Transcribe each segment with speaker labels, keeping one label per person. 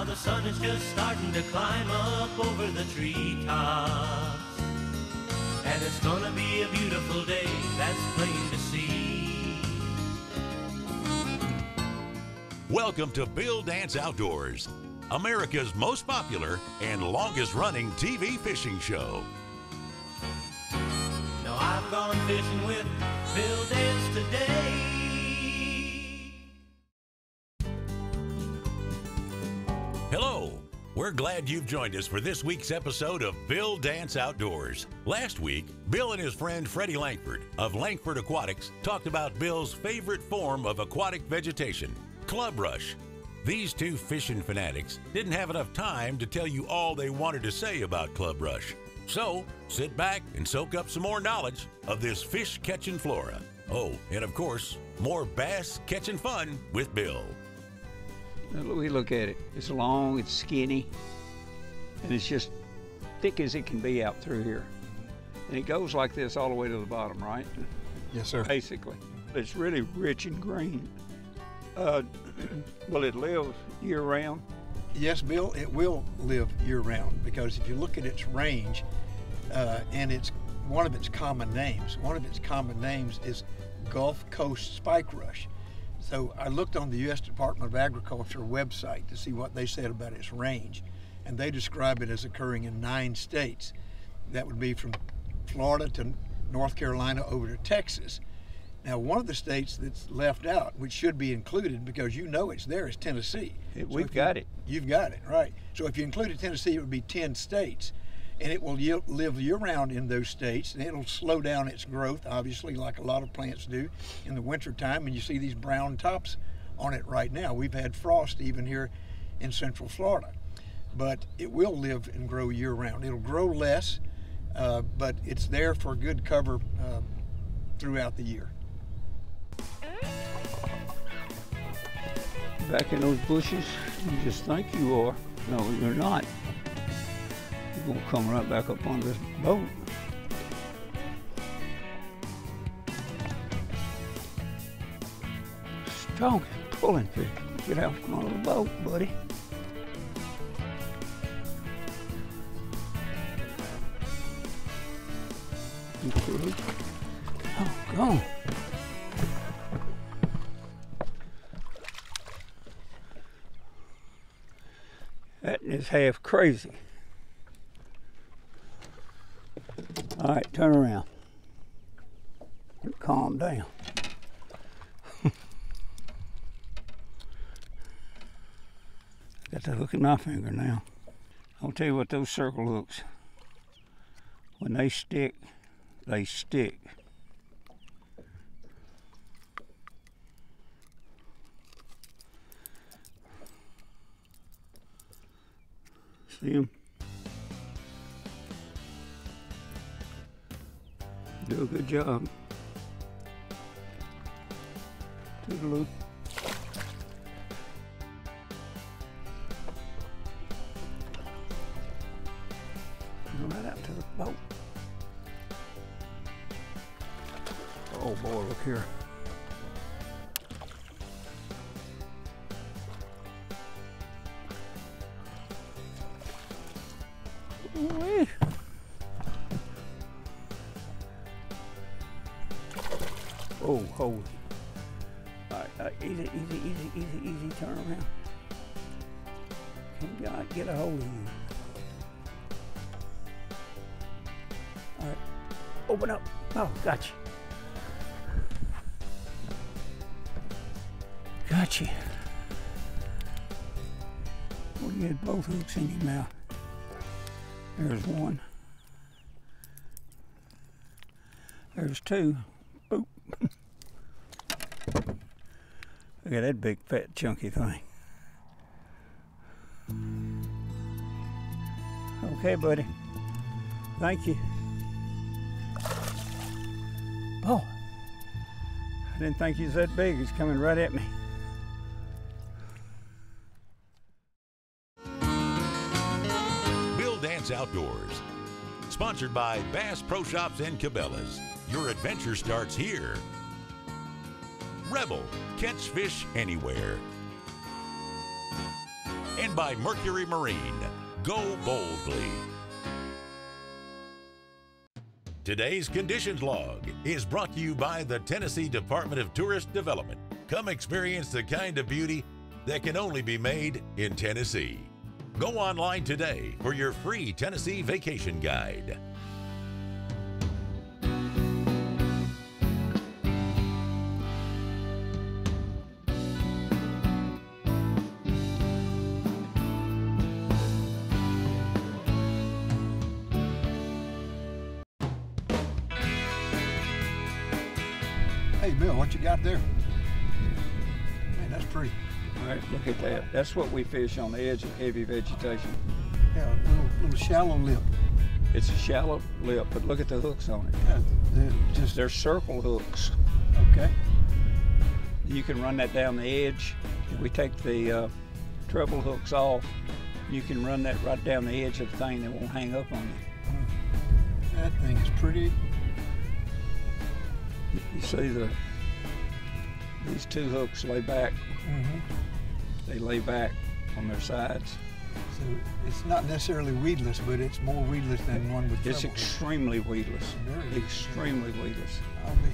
Speaker 1: the sun is just starting to climb up over the treetops. And it's gonna be a beautiful day, that's plain to see.
Speaker 2: Welcome to Bill Dance Outdoors, America's most popular and longest running TV fishing show.
Speaker 1: Now I've gone fishing with Bill Dance today.
Speaker 2: Hello, we're glad you've joined us for this week's episode of Bill Dance Outdoors. Last week, Bill and his friend Freddy Langford of Langford Aquatics talked about Bill's favorite form of aquatic vegetation, clubrush. These two fishing fanatics didn't have enough time to tell you all they wanted to say about clubrush. So, sit back and soak up some more knowledge of this fish-catching flora. Oh, and of course, more bass-catching fun with Bill.
Speaker 3: Now, we look at it. It's long, it's skinny, and it's just thick as it can be out through here. And it goes like this all the way to the bottom, right?
Speaker 4: Yes, sir.
Speaker 3: Basically. It's really rich and green. Will it live year-round?
Speaker 4: Yes, Bill, it will live year-round, because if you look at its range, and it's one of its common names. One of its common names is Gulf Coast spike rush. So I looked on the U.S. Department of Agriculture website to see what they said about its range, and they describe it as occurring in 9 states. That would be from Florida to North Carolina over to Texas. Now, one of the states that's left out, which should be included because you know it's there, is Tennessee.
Speaker 3: We've got it.
Speaker 4: You've got it, right. So if you included Tennessee, it would be 10 states. And it will live year-round in those states, and it'll slow down its growth, obviously, like a lot of plants do in the wintertime. And you see these brown tops on it right now. We've had frost even here in Central Florida. But it will live and grow year-round. It'll grow less, but it's there for good cover throughout the year.
Speaker 3: Back in those bushes, you just think you are. No, you're not. You're gonna come right back up on this boat. Strong pulling fish. Get out from under the boat, buddy. Oh, go. That is half crazy. All right, turn around. Calm down. Got the hook in my finger now. I'll tell you what those circle hooks, when they stick, they stick. See them? Do a good job. Toodaloo. Right out to the boat. Oh boy, look here. Ooh-wee. Oh, holy. All right, easy, easy, easy, easy, easy, turn around. Can God get a hold of you? All right, open up. Oh, gotcha. Gotcha. Well, you had both hooks in your mouth. There's one. There's two. Boop. Look at that big, fat, chunky thing. Okay, buddy. Thank you. Oh, I didn't think he was that big. He's coming right at me.
Speaker 2: Bill Dance Outdoors, sponsored by Bass Pro Shops and Cabela's. Your adventure starts here. Rebel, catch fish anywhere. and by Mercury Marine. Go boldly. Today's Conditions Log is brought to you by the Tennessee Department of Tourist Development. Come experience the kind of beauty that can only be made in Tennessee. Go online today for your free Tennessee vacation guide.
Speaker 4: Hey, Bill, what you got there? Man, that's pretty.
Speaker 3: All right, look at that. That's what we fish on the edge of heavy vegetation.
Speaker 4: Yeah, a little shallow lip.
Speaker 3: It's a shallow lip, but look at the hooks on it.
Speaker 4: Yeah,
Speaker 3: They're circle hooks.
Speaker 4: okay.
Speaker 3: You can run that down the edge. If we take the treble hooks off, you can run that right down the edge of the thing that won't hang up on you.
Speaker 4: That thing is pretty.
Speaker 3: You see these two hooks lay back.
Speaker 4: Mm-hmm.
Speaker 3: They lay back on their sides.
Speaker 4: So it's not necessarily weedless, but it's more weedless than one with
Speaker 3: It's
Speaker 4: treble.
Speaker 3: extremely weedless.
Speaker 4: Very
Speaker 3: Extremely weedless.
Speaker 4: I'll be,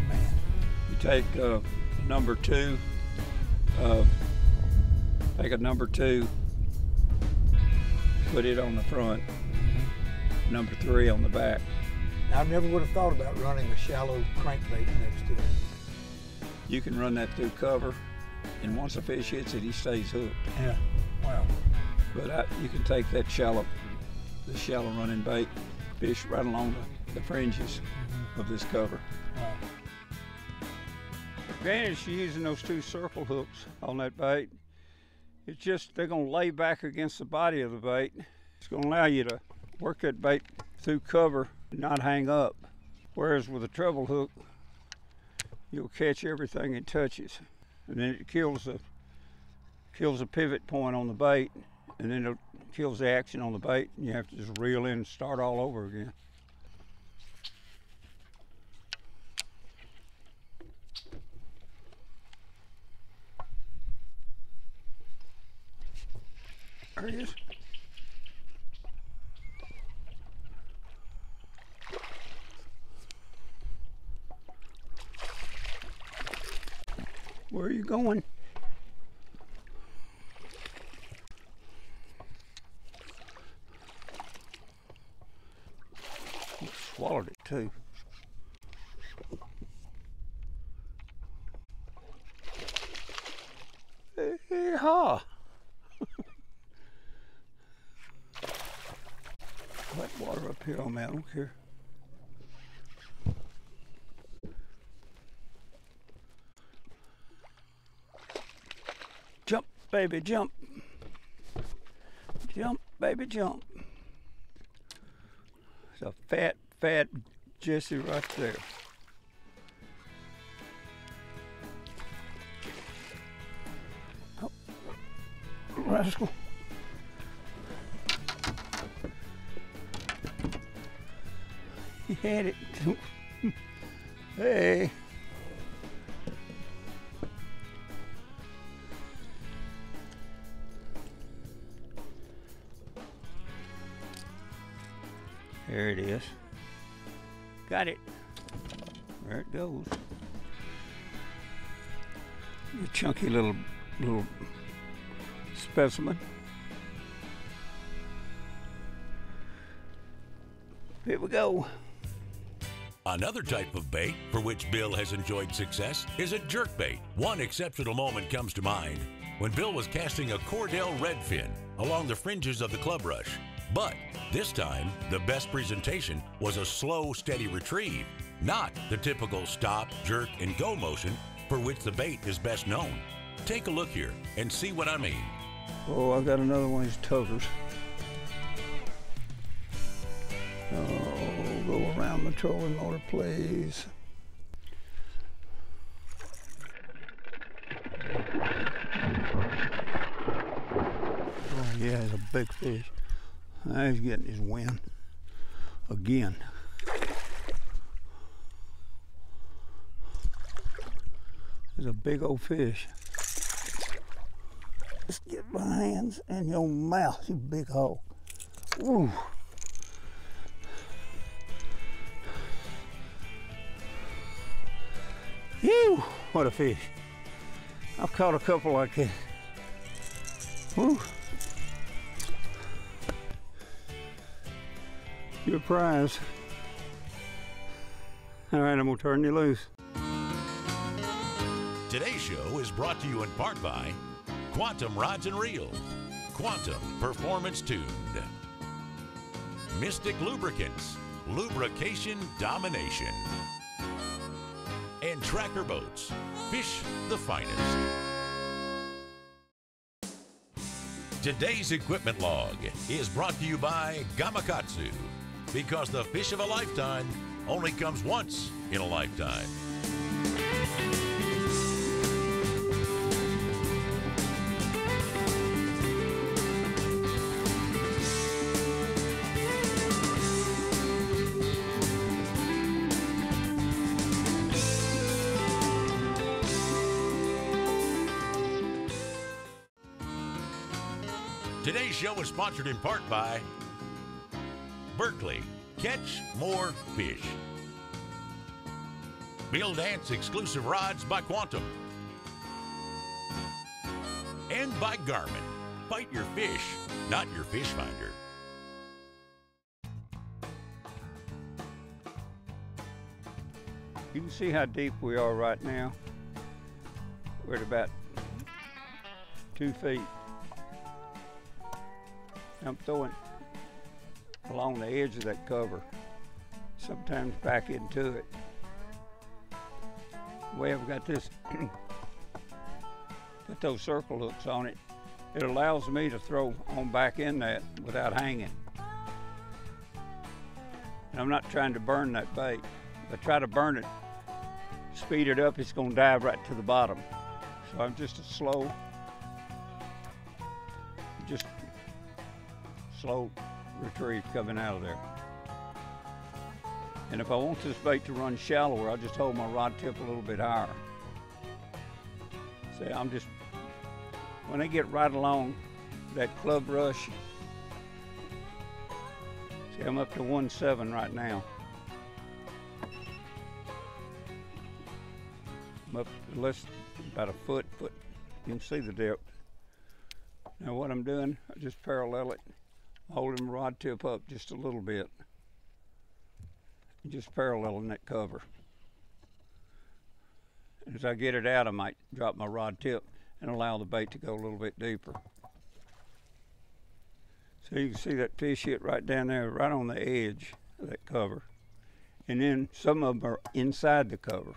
Speaker 4: man.
Speaker 3: You take number two, take a number two, put it on the front, number three on the back.
Speaker 4: I never would have thought about running a shallow crankbait next to it.
Speaker 3: You can run that through cover, and once a fish hits it, he stays hooked.
Speaker 4: Yeah, wow.
Speaker 3: But you can take that shallow running bait, fish right along the fringes of this cover.
Speaker 4: Wow.
Speaker 3: Advantage to using those two circle hooks on that bait, it's just they're going to lay back against the body of the bait. It's going to allow you to work that bait through cover and not hang up. Whereas with a treble hook, you'll catch everything it touches, and then it kills the pivot point on the bait, and then it kills the action on the bait, and you have to just reel in and start all over again. There he is. Where are you going? He swallowed it too. Hey-ha! Wet water up here on me, I don't care. Jump, baby, jump. Jump, baby, jump. It's a fat Jesse right there. Oh, rascal. He had it. Hey. There it is. Got it. There it goes. A chunky little specimen. Here we go.
Speaker 2: Another type of bait for which Bill has enjoyed success is a jerkbait. One exceptional moment comes to mind when Bill was casting a Cordell redfin along the fringes of the clubrush. But this time, the best presentation was a slow, steady retrieve, not the typical stop, jerk, and go motion for which the bait is best known. Take a look here and see what I mean.
Speaker 3: Oh, I got another one of these tuggers. Oh, go around the trolling motor, please. Oh yeah, it's a big fish. Now he's getting his wind again. It's a big old fish. Just get my hands in your mouth, you big hole. Ooh. Phew, what a fish. I've caught a couple like that. Woo. Your prize. All right, I'm gonna turn you loose.
Speaker 2: Today's show is brought to you in part by Quantum Rods and Reels, Quantum Performance Tuned, Mystic Lubricants, Lubrication Domination, and Tracker Boats, Fish the Finest. Today's equipment log is brought to you by Gamakatsu, because the fish of a lifetime only comes once in a lifetime. Today's show is sponsored in part by Berkeley, Catch More Fish, Bill Dance Exclusive Rods by Quantum, and by Garmin. Fight your fish, not your fish finder.
Speaker 3: You can see how deep we are right now. We're at about 2 feet. I'm throwing along the edge of that cover, sometimes back into it. The way I've got this, put those circle hooks on it, it allows me to throw on back in that without hanging. And I'm not trying to burn that bait. If I try to burn it, speed it up, it's gonna dive right to the bottom. So I'm just a slow retrieve coming out of there. And if I want this bait to run shallower, I'll just hold my rod tip a little bit higher. See, when I get right along that club rush, see, I'm up to 1.7 right now. I'm up to less, about a foot. You can see the depth. Now what I'm doing, I just parallel it, holding my rod tip up just a little bit. And just paralleling that cover. And as I get it out, I might drop my rod tip and allow the bait to go a little bit deeper. So you can see that fish hit right down there, right on the edge of that cover. And then some of them are inside the cover.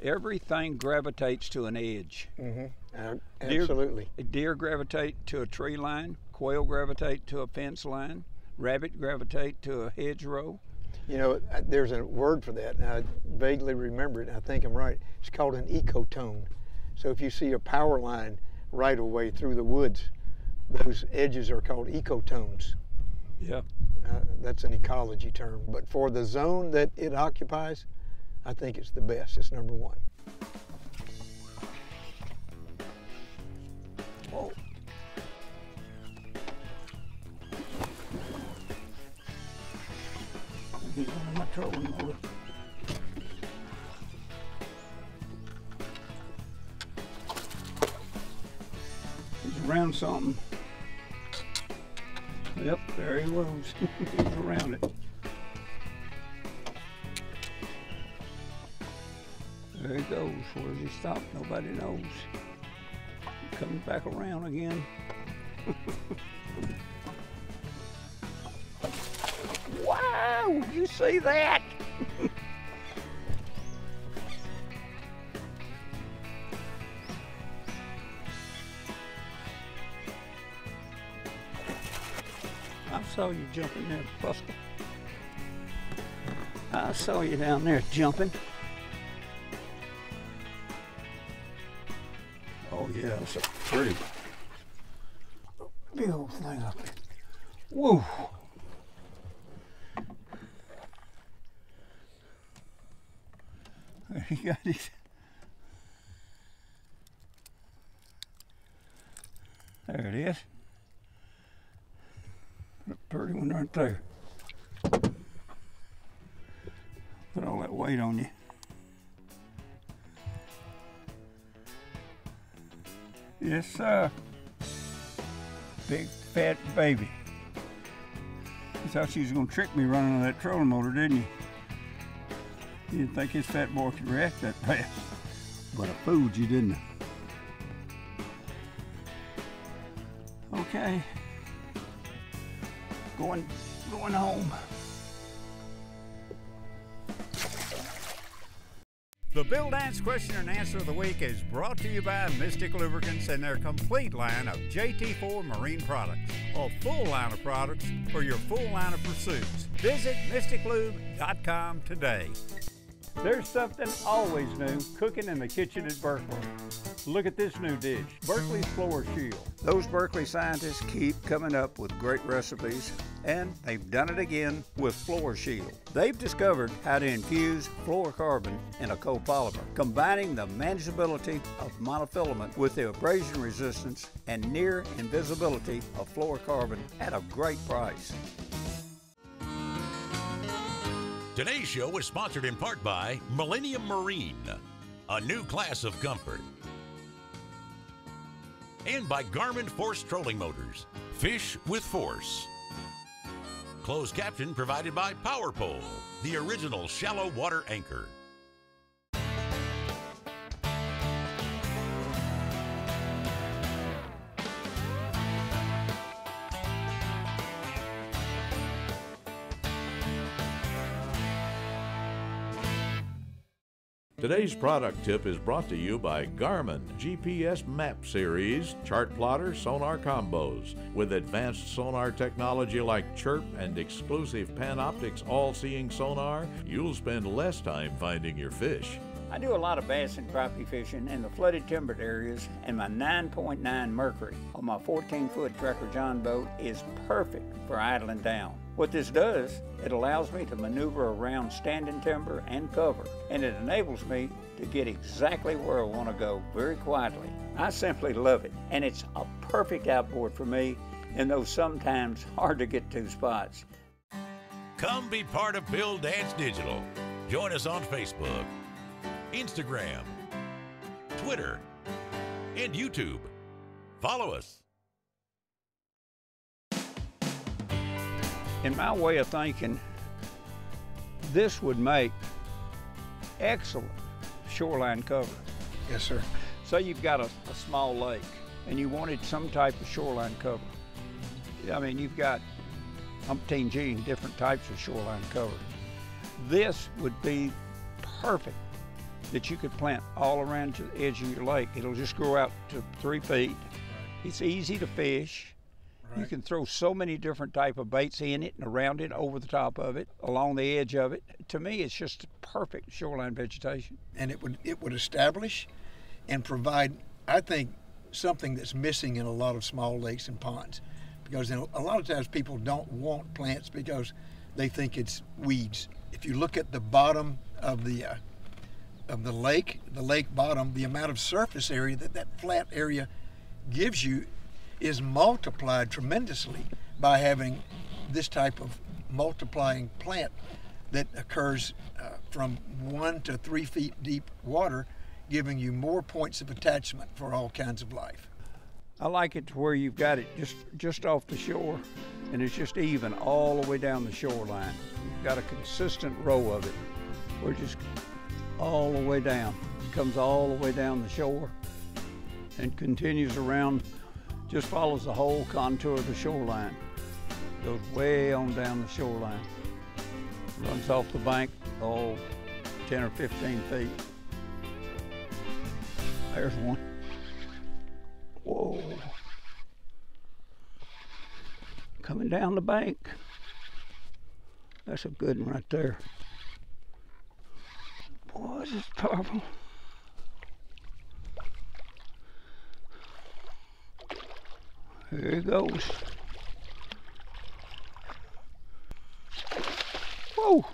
Speaker 3: Everything gravitates to an edge.
Speaker 4: Absolutely.
Speaker 3: Deer gravitate to a tree line, quail gravitate to a fence line, rabbit gravitate to a hedgerow.
Speaker 4: You know, there's a word for that, and I vaguely remember it, and I think I'm right. It's called an ecotone. So if you see a power line right away through the woods, those edges are called ecotones.
Speaker 3: Yeah.
Speaker 4: That's an ecology term. But for the zone that it occupies, I think it's the best. It's number one.
Speaker 3: Whoa. He's on my trolling motor. He's around something. Yep, there he was. He's around it. There he goes. Where does he stop? Nobody knows. He comes back around again. Wow! You see that? I saw you jumping there, Buster. I saw you down there jumping. Oh yeah, that's a pretty big old thing up there. Whoa! There he got his. There it is. A pretty one right there. Put all that weight on you. Yes, sir. Big fat baby. You thought you was gonna trick me running on that trolling motor, didn't you? You didn't think this fat boy could react that fast. But I fooled you, didn't I? Okay. Going home.
Speaker 5: The Bill Dance Question and Answer of the Week is brought to you by Mystic Lubricants and their complete line of JT4 marine products. A full line of products for your full line of pursuits. Visit mysticlube.com today.
Speaker 3: There's something always new cooking in the kitchen at Berkeley. Look at this new dish, Berkeley's Floor Shield. Those Berkeley scientists keep coming up with great recipes, and they've done it again with Floor Shield. They've discovered how to infuse fluorocarbon in a copolymer, combining the manageability of monofilament with the abrasion resistance and near invisibility of fluorocarbon at a great price.
Speaker 2: Today's show was sponsored in part by Millennium Marine, a new class of comfort. And by Garmin Force Trolling Motors, fish with force. Closed caption provided by Power Pole, the original shallow water anchor.
Speaker 6: Today's product tip is brought to you by Garmin GPS Map Series Chart Plotter Sonar Combos. With advanced sonar technology like Chirp and exclusive Panoptix all-seeing sonar, you'll spend less time finding your fish.
Speaker 3: I do a lot of bass and crappie fishing in the flooded timbered areas, and my 9.9 Mercury on my 14-foot Tracker John boat is perfect for idling down. What this does, it allows me to maneuver around standing timber and cover, and it enables me to get exactly where I want to go very quietly. I simply love it, and it's a perfect outboard for me in those sometimes hard to get to spots.
Speaker 2: Come be part of Bill Dance Digital. Join us on Facebook, Instagram, Twitter, and YouTube. Follow us.
Speaker 3: In my way of thinking, this would make excellent shoreline cover.
Speaker 4: Yes, sir.
Speaker 3: Say you've got a small lake and you wanted some type of shoreline cover. I mean, you've got umpteen G different types of shoreline cover. This would be perfect that you could plant all around the edge of your lake. It'll just grow out to 3 feet. It's easy to fish. You can throw so many different type of baits in it and around it, over the top of it, along the edge of it. To me, it's just perfect shoreline vegetation.
Speaker 4: And it would establish and provide, I think, something that's missing in a lot of small lakes and ponds. Because a lot of times people don't want plants because they think it's weeds. If you look at the bottom of the lake bottom, the amount of surface area that flat area gives you is multiplied tremendously by having this type of multiplying plant that occurs from 1 to 3 feet deep water, giving you more points of attachment for all kinds of life.
Speaker 3: I like it to where you've got it just off the shore, and it's just even all the way down the shoreline. You've got a consistent row of it. We're just all the way down. It comes all the way down the shore and continues around, just follows the whole contour of the shoreline. Goes way on down the shoreline. Runs off the bank, 10 or 15 feet. There's one. Whoa. Coming down the bank. That's a good one right there. Boy, this is powerful. Here it goes. Whoa!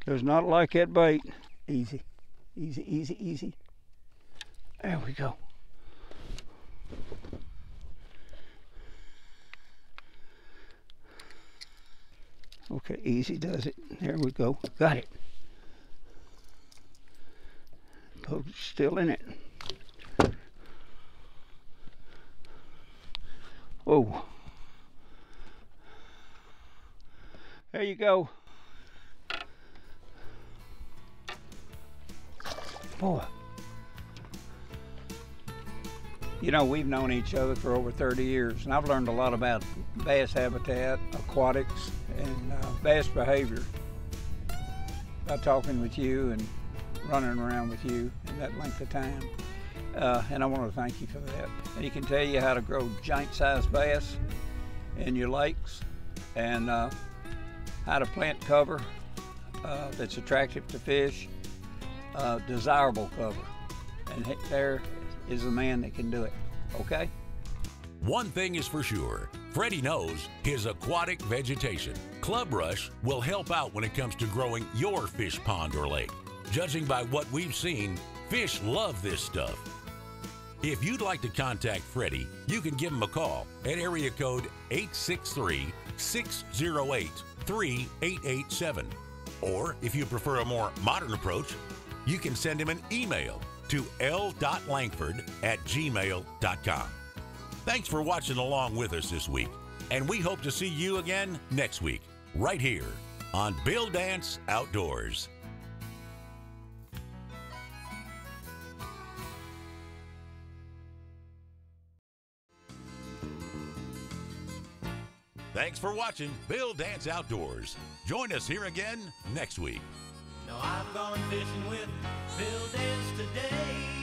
Speaker 3: Does not like that bait. Easy, easy, easy, easy. There we go. Okay, easy does it. There we go. Got it. Poke's still in it. Whoa. There you go. Boy. You know, we've known each other for over 30 years, and I've learned a lot about bass habitat, aquatics, and bass behavior by talking with you and running around with you in that length of time. And I want to thank you for that. And he can tell you how to grow giant-sized bass in your lakes, and how to plant cover that's attractive to fish, desirable cover. And there is a man that can do it, okay?
Speaker 2: One thing is for sure, Freddy knows his aquatic vegetation. Clubrush will help out when it comes to growing your fish pond or lake. Judging by what we've seen, fish love this stuff. If you'd like to contact Freddy, you can give him a call at area code 863-608-3887. Or if you prefer a more modern approach, you can send him an email to l.langford@gmail.com. Thanks for watching along with us this week, and we hope to see you again next week, right here on Bill Dance Outdoors. Thanks for watching Bill Dance Outdoors. Join us here again next week.
Speaker 1: Now I've gone fishing with Bill Dance today.